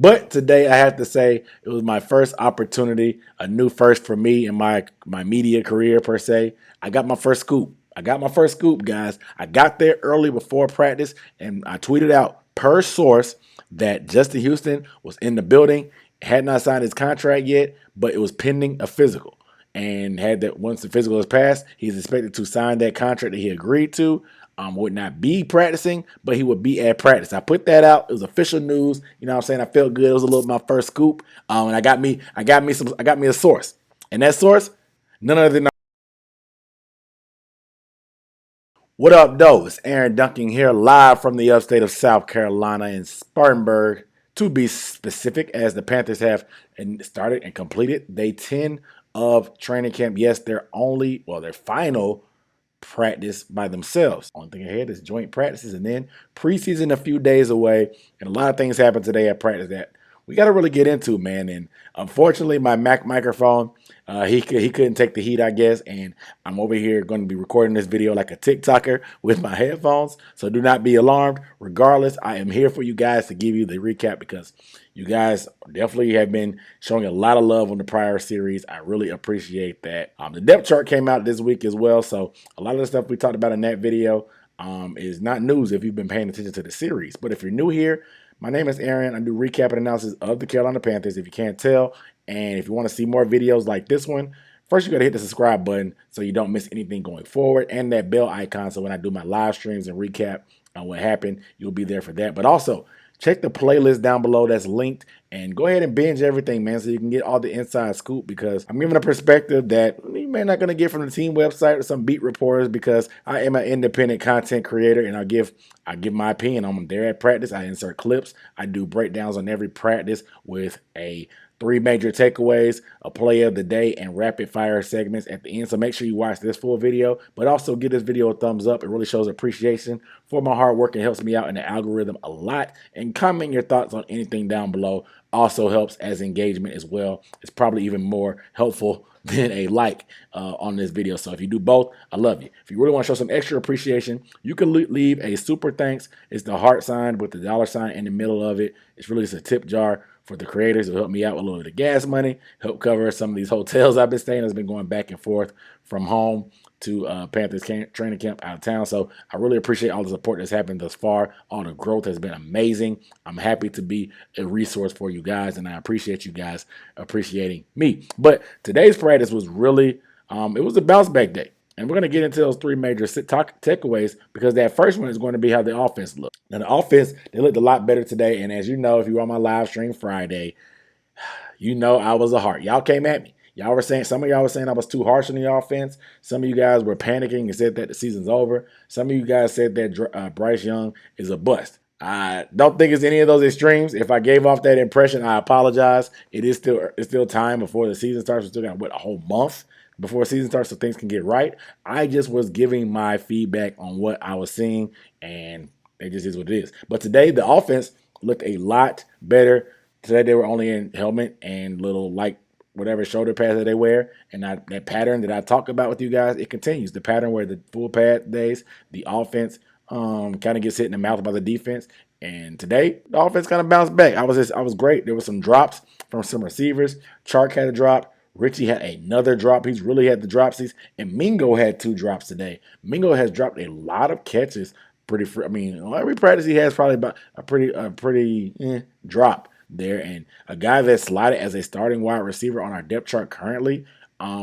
But today I have to say it was my first opportunity, a new first for me in my media career per se. I got my first scoop. I got my first scoop, guys. I got there early before practice and I tweeted out per source that Justin Houston was in the building, had not signed his contract yet, but it was pending a physical. And had that once the physical is passed, he's expected to sign that contract that he agreed to. Would not be practicing, but he would be at practice. I put that out. It was official news. You know what I'm saying? I felt good. It was a little my first scoop. And I got me a source. And that source, none other than what up, though? It's Aaron Duncan here, live from the upstate of South Carolina in Spartanburg, to be specific, as the Panthers have started and completed day 10 of training camp. Yes, their final practice by themselves. Only thing ahead is joint practices and then preseason a few days away. And a lot of things happened today at practice that we got to really get into, man. And unfortunately, my Mac microphone, he couldn't take the heat, I guess. And I'm over here going to be recording this video like a TikToker with my headphones. So do not be alarmed. Regardless, I am here for you guys to give you the recap because you guys definitely have been showing a lot of love on the prior series. I really appreciate that. The depth chart came out this week as well. So a lot of the stuff we talked about in that video is not news if you've been paying attention to the series. But if you're new here, my name is Aaron. I do recap and analysis of the Carolina Panthers, if you can't tell. And if you want to see more videos like this one, first you got to hit the subscribe button so you don't miss anything going forward, and that bell icon so when I do my live streams and recap on what happened, you'll be there for that. But also, check the playlist down below that's linked and go ahead and binge everything, man, so you can get all the inside scoop because I'm giving a perspective that you may not going to get from the team website or some beat reporters because I am an independent content creator and I give my opinion on them. There at practice, I insert clips. I do breakdowns on every practice with a 3 major takeaways, a play of the day, and rapid fire segments at the end. So make sure you watch this full video, but also give this video a thumbs up. It really shows appreciation for my hard work and helps me out in the algorithm a lot. And comment your thoughts on anything down below. Also helps as engagement as well. It's probably even more helpful than a like on this video. So if you do both, I love you. If you really want to show some extra appreciation, you can leave a super thanks. It's the heart sign with the dollar sign in the middle of it. It's really just a tip jar for the creators. It'll help me out with a little bit of gas money, help cover some of these hotels I've been staying. I've been going back and forth from home to Panthers training camp out of town. So I really appreciate all the support that's happened thus far. All the growth has been amazing. I'm happy to be a resource for you guys, and I appreciate you guys appreciating me. But today's practice was really, it was a bounce back day. And we're going to get into those 3 major takeaways because that first one is going to be how the offense looked. Now, the offense, they looked a lot better today. And as you know, if you were on my live stream Friday, you know I was a heart. Y'all came at me. Y'all were saying, some of y'all were saying I was too harsh on the offense. Some of you guys were panicking and said that the season's over. Some of you guys said that Bryce Young is a bust. I don't think it's any of those extremes. If I gave off that impression, I apologize. It's still time before the season starts. We're still got a whole month before season starts so things can get right. I just was giving my feedback on what I was seeing, and it just is what it is. But today, the offense looked a lot better. Today, they were only in helmet and little whatever shoulder pads that they wear, and that pattern that I talked about with you guys, it continues. The pattern where the full pad days, the offense kind of gets hit in the mouth by the defense. And today, the offense kind of bounced back. I was great. There were some drops from some receivers. Chark had a drop. Richie had another drop. He's really had the dropsies. And Mingo had 2 drops today. Mingo has dropped a lot of catches. Every practice he has probably about a pretty drop there. And a guy that's slotted as a starting wide receiver on our depth chart currently,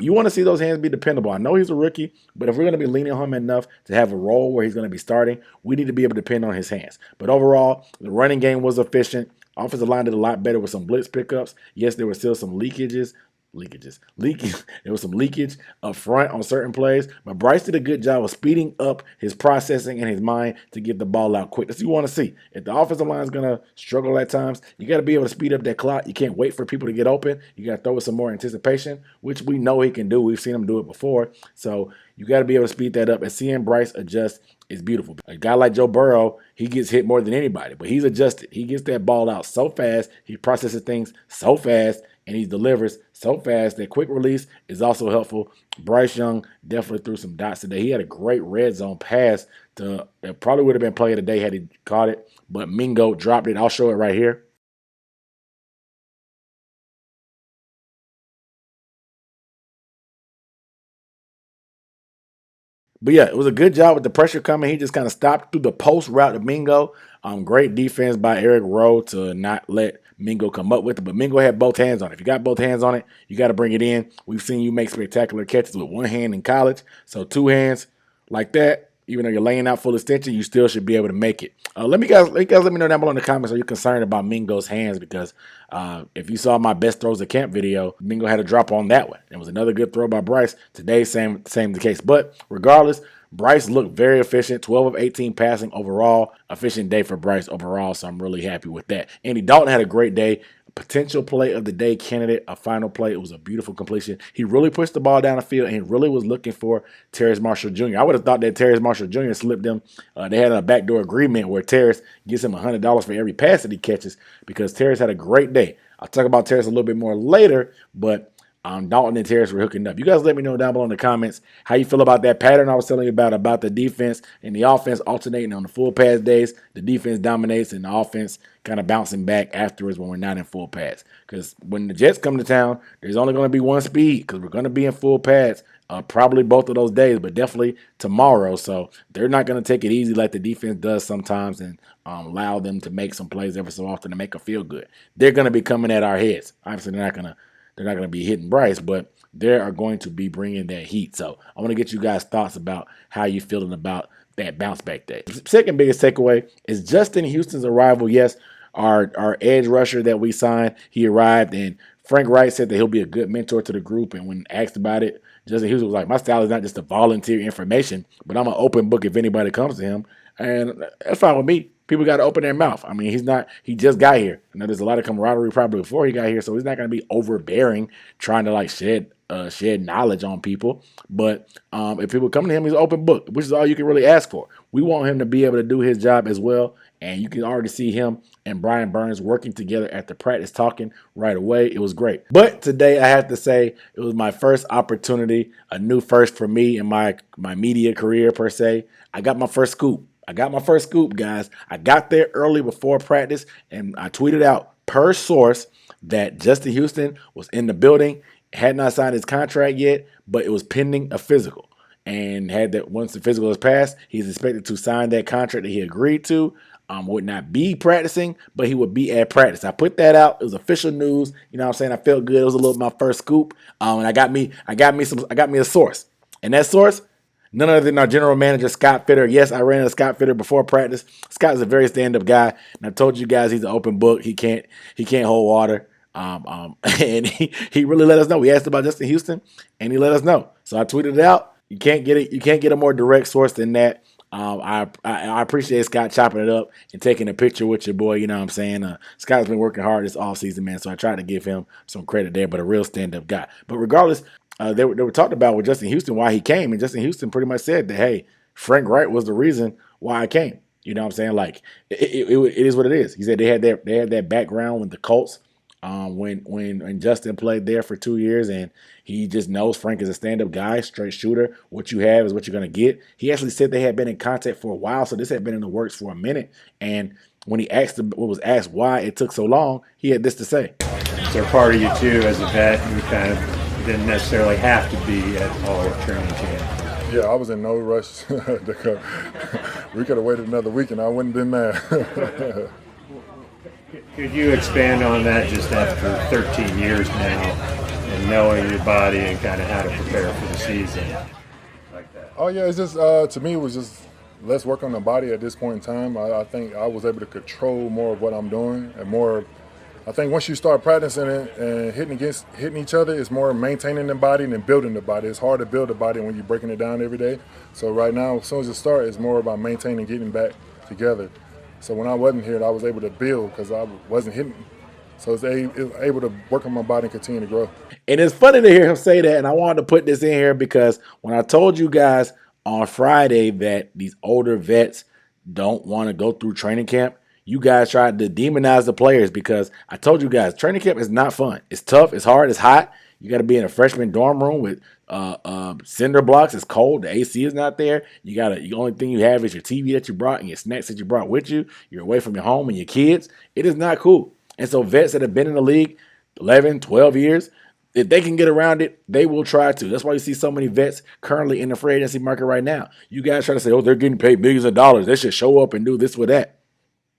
you want to see those hands be dependable. I know he's a rookie, but if we're going to be leaning on him enough to have a role where he's going to be starting, we need to be able to depend on his hands. But overall, the running game was efficient. Offensive line did a lot better with some blitz pickups. Yes, there were still some leakage. There was some leakage up front on certain plays, but Bryce did a good job of speeding up his processing and his mind to get the ball out quick. That's what you want to see. If the offensive line is going to struggle at times, you got to be able to speed up that clock. You can't wait for people to get open. You got to throw with some more anticipation, which we know he can do. We've seen him do it before. So you got to be able to speed that up. And seeing Bryce adjust is beautiful. A guy like Joe Burrow, he gets hit more than anybody, but he's adjusted. He gets that ball out so fast. He processes things so fast, and he delivers so fast that quick release is also helpful. Bryce Young definitely threw some dots today. He had a great red zone pass it probably would have been play of the day had he caught it, but Mingo dropped it. I'll show it right here. But yeah, it was a good job with the pressure coming. He just kind of stopped through the post route to Mingo. Great defense by Eric Rowe to not let Mingo come up with it. But Mingo had both hands on it. If you got both hands on it, you got to bring it in. We've seen you make spectacular catches with one hand in college. So two hands like that, even though you're laying out full extension, you still should be able to make it. Let me let me know down below in the comments. Are you concerned about Mingo's hands? Because if you saw my best throws of camp video, Mingo had a drop on that one. It was another good throw by Bryce. Today, same the case. But regardless, Bryce looked very efficient, 12 of 18 passing overall. Efficient day for Bryce overall, so I'm really happy with that. Andy Dalton had a great day. Potential play of the day candidate, a final play. It was a beautiful completion. He really pushed the ball down the field, and he really was looking for Terrace Marshall Jr. I would have thought that Terrace Marshall Jr. slipped them. They had a backdoor agreement where Terrace gives him $100 for every pass that he catches because Terrace had a great day. I'll talk about Terrace a little bit more later, but Dalton and Terrace were hooking up. You guys let me know down below in the comments how you feel about that pattern I was telling you about the defense and the offense alternating on the full pass days. The defense dominates and the offense kind of bouncing back afterwards when we're not in full pads. Because when the Jets come to town, there's only going to be one speed because we're going to be in full pads probably both of those days, but definitely tomorrow. So they're not going to take it easy like the defense does sometimes and allow them to make some plays every so often to make them feel good. They're going to be coming at our heads. Obviously, they're not going to be hitting Bryce, but they are going to be bringing that heat. So I want to get you guys' thoughts about how you feeling about that bounce back day. Second biggest takeaway is Justin Houston's arrival. Yes, our edge rusher that we signed, he arrived, and Frank Wright said that he'll be a good mentor to the group. And when asked about it, Justin Houston was like, my style is not just to volunteer information, but I'm an open book if anybody comes to him. And that's fine with me. People got to open their mouth. I mean, he just got here. I know there's a lot of camaraderie probably before he got here, so he's not going to be overbearing, trying to like shed knowledge on people. But if people come to him, he's an open book, which is all you can really ask for. We want him to be able to do his job as well. And you can already see him and Brian Burns working together at the practice talking right away. It was great. But today I have to say it was my first opportunity, a new first for me in my media career per se. I got my first scoop. Guys. I got there early before practice, and I tweeted out per source that Justin Houston was in the building, had not signed his contract yet, but it was pending a physical. And had that once the physical is passed, he's expected to sign that contract that he agreed to. Would not be practicing, but he would be at practice. I put that out. It was official news. You know what I'm saying? I felt good. It was a little my first scoop. And I got me a source. And that source, none other than our general manager, Scott Fitter. Yes, I ran into Scott Fitter before practice. Scott is a very stand-up guy. And I told you guys he's an open book. He can't hold water. And he really let us know. We asked about Justin Houston, and he let us know. So I tweeted it out. You can't get a more direct source than that. I appreciate Scott chopping it up and taking a picture with your boy. You know what I'm saying? Scott's been working hard this offseason, man, so I tried to give him some credit there, but a real stand-up guy. But regardless, they were talking about with Justin Houston why he came, and Justin Houston pretty much said that, hey, Frank Wright was the reason why I came. You know what I'm saying? Like, it is what it is. He said they had that background with the Colts when Justin played there for 2 years, and he just knows Frank is a stand-up guy, straight shooter. What you have is what you're going to get. He actually said they had been in contact for a while, so this had been in the works for a minute. And when he was asked why it took so long, he had this to say. So part of you, too, as a vet, you kind of didn't necessarily have to be at all training camp. Yeah, I was in no rush. We could have waited another week, and I wouldn't have been mad. Could you expand on that just after 13 years now and knowing your body and kind of how to prepare for the season like that? Oh, yeah, it's just, to me, it was just less work on the body at this point in time. I think I was able to control more of what I'm doing and more. I think once you start practicing it and hitting each other, it's more maintaining the body than building the body. It's hard to build the body when you're breaking it down every day. So right now, as soon as it starts, it's more about maintaining, getting back together. So when I wasn't here, I was able to build because I wasn't hitting. So I was able to work on my body and continue to grow. And it's funny to hear him say that, and I wanted to put this in here because when I told you guys on Friday that these older vets don't want to go through training camp, you guys tried to demonize the players because I told you guys training camp is not fun. It's tough. It's hard. It's hot. You got to be in a freshman dorm room with cinder blocks. It's cold. The AC is not there. The only thing you have is your TV that you brought and your snacks that you brought with you. You're away from your home and your kids. It is not cool. And so vets that have been in the league 11, 12 years, If they can get around it, they will try to. That's why you see so many vets currently in the free agency market right now. You guys try to say, oh, they're getting paid millions of dollars. They should show up and do this with that.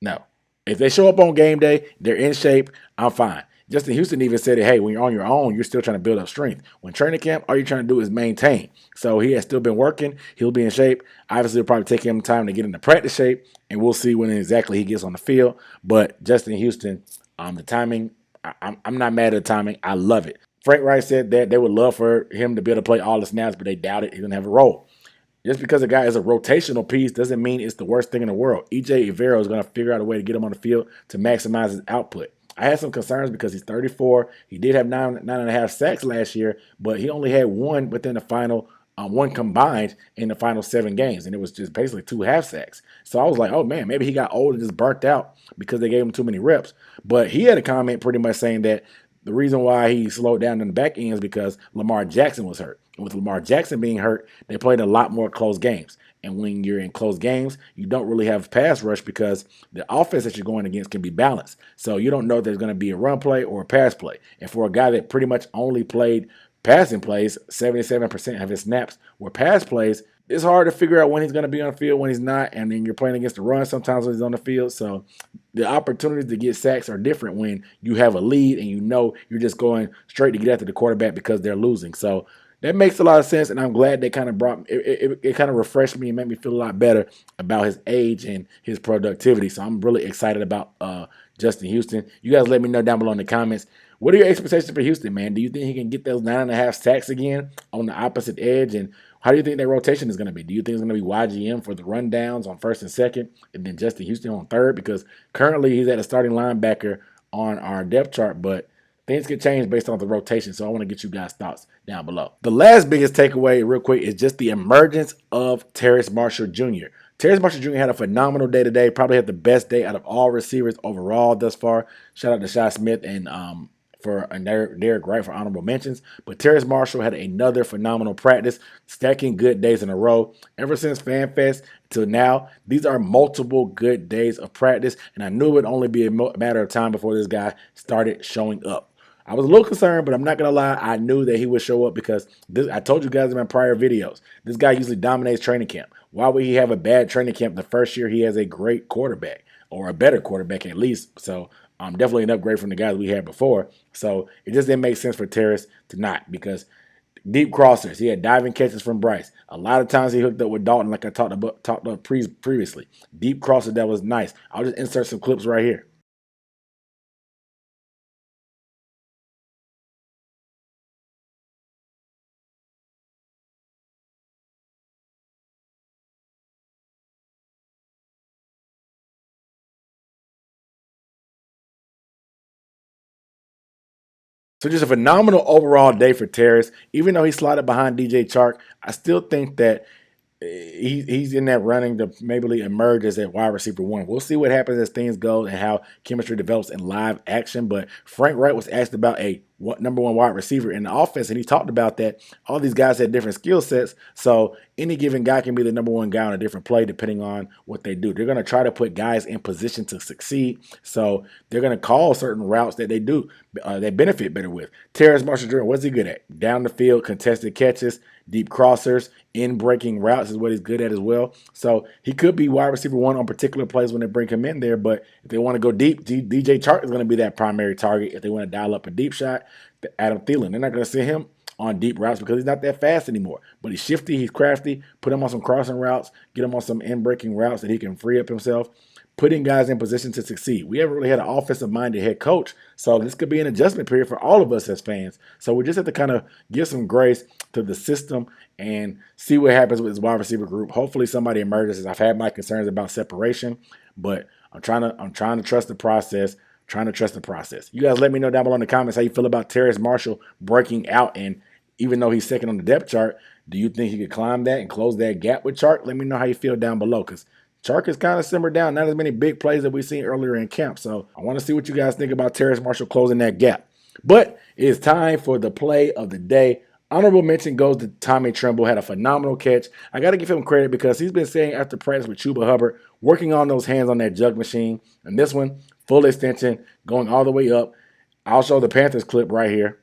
No. If they show up on game day, they're in shape, I'm fine. Justin Houston even said it, hey, when you're on your own, you're still trying to build up strength. When training camp, all you're trying to do is maintain. So he has still been working. He'll be in shape. Obviously, it'll probably take him time to get into practice shape, and we'll see when exactly he gets on the field. But Justin Houston, the timing, I'm not mad at the timing. I love it. Frank Reich said that they would love for him to be able to play all the snaps, but they doubt it. He doesn't have a role. Just because a guy is a rotational piece doesn't mean it's the worst thing in the world. EJ Evero is going to figure out a way to get him on the field to maximize his output. I had some concerns because he's 34. He did have nine and a half sacks last year, but he only had one within the final, one combined in the final 7 games, and it was just basically 2 half sacks. So I was like, oh man, maybe he got old and just burnt out because they gave him too many reps. But he had a comment pretty much saying that the reason why he slowed down in the back end is because Lamar Jackson was hurt. And with Lamar Jackson being hurt, they played a lot more close games. And when you're in close games, you don't really have pass rush because the offense that you're going against can be balanced. So you don't know if there's going to be a run play or a pass play. And for a guy that pretty much only played passing plays, 77% of his snaps were pass plays, it's hard to figure out when he's going to be on the field, when he's not, and then you're playing against the run sometimes when he's on the field. So the opportunities to get sacks are different when you have a lead and you know you're just going straight to get after the quarterback because they're losing. So that makes a lot of sense, and I'm glad they kind of brought it kind of refreshed me and made me feel a lot better about his age and his productivity. So I'm really excited about Justin Houston. You guys let me know down below in the comments. What are your expectations for Houston, man? Do you think he can get those 9.5 sacks again on the opposite edge? And how do you think that rotation is going to be? Do you think it's going to be YGM for the rundowns on first and second, and then Justin Houston on third? Because currently he's at a starting linebacker on our depth chart, but things can change based on the rotation. So I want to get you guys' thoughts down below. The last biggest takeaway, real quick, is just the emergence of Terrace Marshall Jr. Terrace Marshall Jr. had a phenomenal day today. Probably had the best day out of all receivers overall thus far. Shout out to Shy Smith and Derek Wright for honorable mentions. But Terrace Marshall had another phenomenal practice, stacking good days in a row. Ever since FanFest till now, these are multiple good days of practice, and I knew it would only be a matter of time before this guy started showing up. I was a little concerned, but I'm not going to lie. I knew that he would show up because I told you guys in my prior videos, this guy usually dominates training camp. Why would he have a bad training camp the first year he has a great quarterback, or a better quarterback at least? So definitely an upgrade from the guys we had before. So it just didn't make sense for Terrace to not, because deep crossers, he had diving catches from Bryce. A lot of times he hooked up with Dalton, like I talked about previously. Deep crosser, that was nice. I'll just insert some clips right here. So just a phenomenal overall day for Terrace. Even though he slotted behind DJ Chark, I still think that he's in that running to maybe emerge as a wide receiver 1. We'll see what happens as things go and how chemistry develops in live action. But Frank Wright was asked about a number 1 wide receiver in the offense, and he talked about that all these guys had different skill sets. So any given guy can be the number 1 guy on a different play depending on what they do. They're going to try to put guys in position to succeed. So they're going to call certain routes that they benefit better with. Terrace Marshall Jr., what's he good at? Down the field, contested catches, deep crossers, in breaking routes is what he's good at as well. So he could be wide receiver 1 on particular plays when they bring him in there. But if they want to go deep, DJ Chark is going to be that primary target. If they want to dial up a deep shot, Adam Thielen, they're not going to send him on deep routes because he's not that fast anymore. But he's shifty, he's crafty. Put him on some crossing routes, get him on some in-breaking routes that he can free up himself, putting guys in position to succeed. We haven't really had an offensive-minded head coach, so this could be an adjustment period for all of us as fans. So we just have to kind of give some grace to the system and see what happens with this wide receiver group. Hopefully somebody emerges. I've had my concerns about separation, but I'm trying to trust the process. You guys let me know down below in the comments how you feel about Terrace Marshall breaking out, and even though he's second on the depth chart, do you think he could climb that and close that gap with Chark? Let me know how you feel down below, because Chark has kind of simmered down. Not as many big plays that we've seen earlier in camp. So I want to see what you guys think about Terrace Marshall closing that gap. But it is time for the play of the day. Honorable mention goes to Tommy Tremble. Had a phenomenal catch. I got to give him credit because he's been saying after practice with Chuba Hubbard, working on those hands on that jug machine. And this one, full extension, going all the way up. I'll show the Panthers clip right here.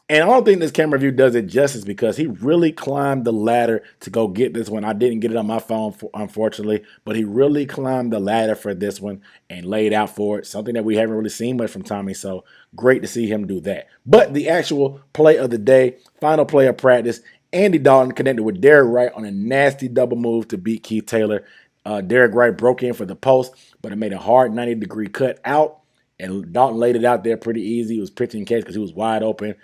And I don't think this camera view does it justice because he really climbed the ladder to go get this one. I didn't get it on my phone, unfortunately, but he really climbed the ladder for this one and laid out for it, something that we haven't really seen much from Tommy. So great to see him do that. But the actual play of the day, final play of practice, Andy Dalton connected with Derek Wright on a nasty double move to beat Keith Taylor. Derek Wright broke in for the post, but it made a hard 90-degree cut out, and Dalton laid it out there pretty easy. It was pitching catch because he was wide open.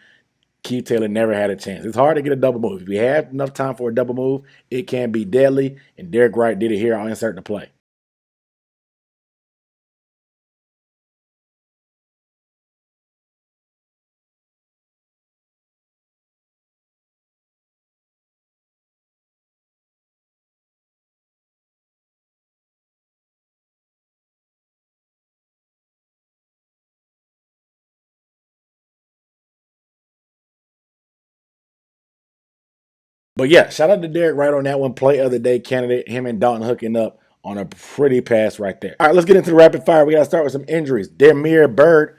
Keith Taylor never had a chance. It's hard to get a double move. If you have enough time for a double move, it can be deadly, and Derek Wright did it here. I'll insert the play. But yeah, shout out to Derek Wright on that one. Play of the day candidate. Him and Dalton hooking up on a pretty pass right there. All right, let's get into the rapid fire. We got to start with some injuries. Demir Bird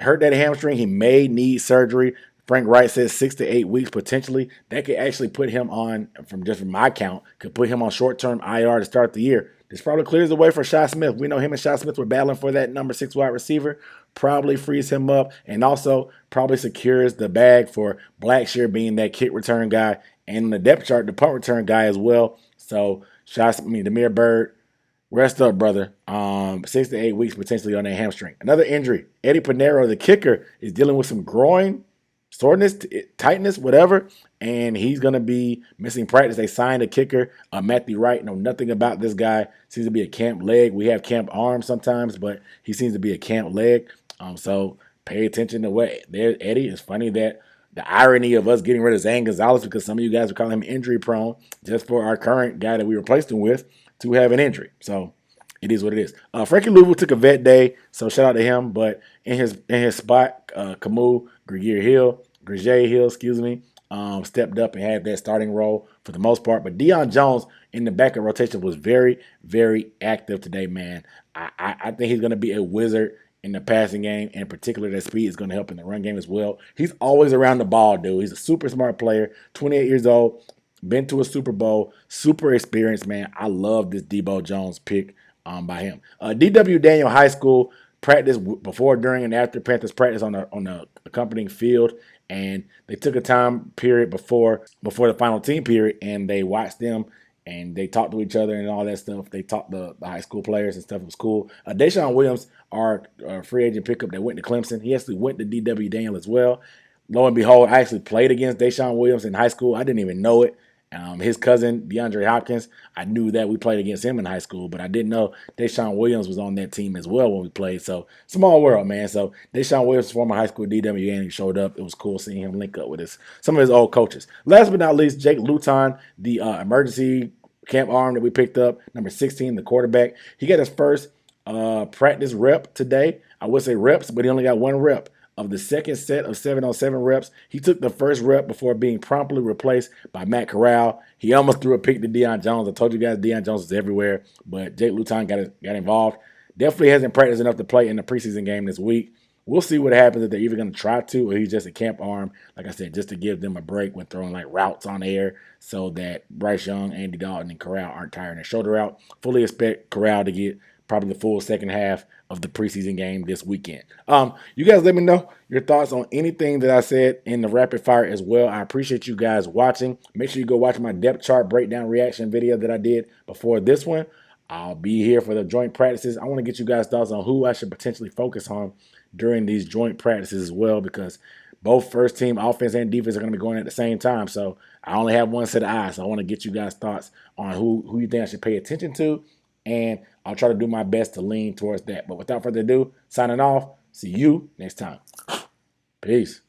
hurt that hamstring. He may need surgery. Frank Wright says 6 to 8 weeks potentially. That could actually put him on, from my count, could put him on short-term IR to start the year. This probably clears the way for Shi Smith. We know him and Shi Smith were battling for that number 6 wide receiver. Probably frees him up and also probably secures the bag for Blackshear being that kick return guy and on the depth chart, the punt return guy as well. So, Demir Bird, rest up, brother. 6 to 8 weeks potentially on that hamstring. Another injury. Eddie Pinero, the kicker, is dealing with some groin soreness, tightness, whatever, and he's going to be missing practice. They signed a kicker, Matthew Wright. Know nothing about this guy. Seems to be a camp leg. We have camp arm sometimes, but he seems to be a camp leg. So pay attention to what Eddie. It's funny that the irony of us getting rid of Zane Gonzalez because some of you guys are calling him injury prone just for our current guy that we replaced him with to have an injury. So it is what it is. Frankie Louisville took a vet day, so shout out to him. But in his spot, Camus Grigier Hill, stepped up and had that starting role for the most part. But Deion Jones in the backup rotation was very, very active today, man. I think he's going to be a wizard in the passing game, and in particular, that speed is going to help in the run game as well. He's always around the ball, dude. He's a super smart player, 28 years old, been to a Super Bowl, super experienced, man. I love this Debo Jones pick by him. D.W. Daniel High School practice before, during, and after Panthers practice on the accompanying field, and they took a time period before the final team period, and they watched them and they talked to each other and all that stuff. They talked to the high school players and stuff. It was cool. Deshaun Williams, our free agent pickup that went to Clemson, he actually went to D.W. Daniel as well. Lo and behold, I actually played against Deshaun Williams in high school. I didn't even know it. His cousin, DeAndre Hopkins, I knew that we played against him in high school, but I didn't know Deshaun Williams was on that team as well when we played. So, small world, man. So, Deshaun Williams, former high school DW, and he showed up. It was cool seeing him link up with some of his old coaches. Last but not least, Jake Luton, the emergency camp arm that we picked up, number 16, the quarterback. He got his first practice rep today. I would say reps, but he only got one rep. Of the second set of 7-on-7 reps, he took the first rep before being promptly replaced by Matt Corral. He almost threw a pick to Deion Jones. I told you guys Deion Jones is everywhere, but Jake Luton got involved. Definitely hasn't practiced enough to play in the preseason game this week. We'll see what happens if they're either going to try to or he's just a camp arm, like I said, just to give them a break when throwing like routes on air so that Bryce Young, Andy Dalton, and Corral aren't tiring their shoulder out. Fully expect Corral to get probably the full second half of the preseason game this weekend. You guys let me know your thoughts on anything that I said in the rapid fire as well. I appreciate you guys watching. Make sure you go watch my depth chart breakdown reaction video that I did before this one. I'll be here for the joint practices. I want to get you guys' thoughts on who I should potentially focus on during these joint practices as well, because both first team offense and defense are going to be going at the same time. So I only have one set of eyes. So I want to get you guys' thoughts on who you think I should pay attention to, and I'll try to do my best to lean towards that. But without further ado, signing off. See you next time. Peace.